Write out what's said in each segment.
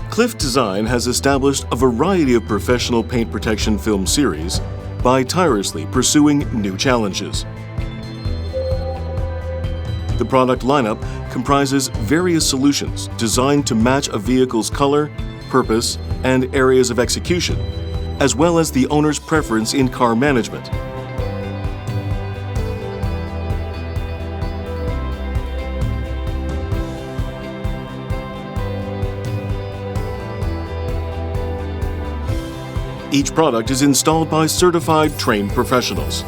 Clif Design has established a variety of professional paint protection film series by tirelessly pursuing new challenges. The product lineup comprises various solutions designed to match a vehicle's color, purpose, and areas of execution, as well as the owner's preference in car management. Each product is installed by certified, trained professionals.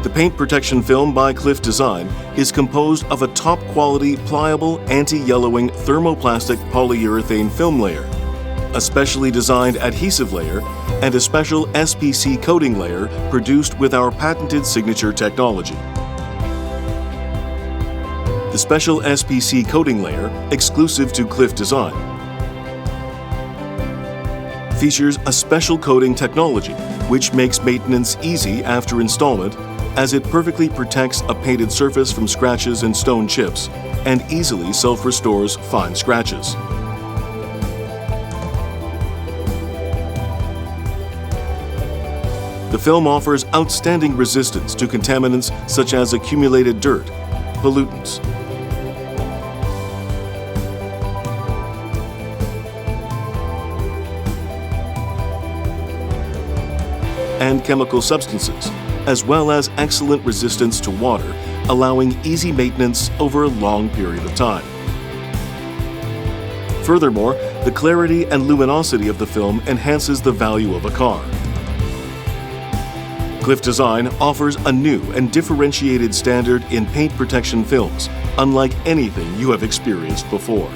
The paint protection film by Clif Design is composed of a top-quality, pliable, anti-yellowing thermoplastic polyurethane film layer, a specially designed adhesive layer, and a special SPC coating layer produced with our patented signature technology. The special SPC coating layer, exclusive to Clif Design, features a special coating technology which makes maintenance easy after installment, as it perfectly protects a painted surface from scratches and stone chips and easily self-restores fine scratches. The film offers outstanding resistance to contaminants such as accumulated dirt, pollutants, and chemical substances, as well as excellent resistance to water, allowing easy maintenance over a long period of time. Furthermore, the clarity and luminosity of the film enhances the value of a car. Clif Design offers a new and differentiated standard in paint protection films, unlike anything you have experienced before.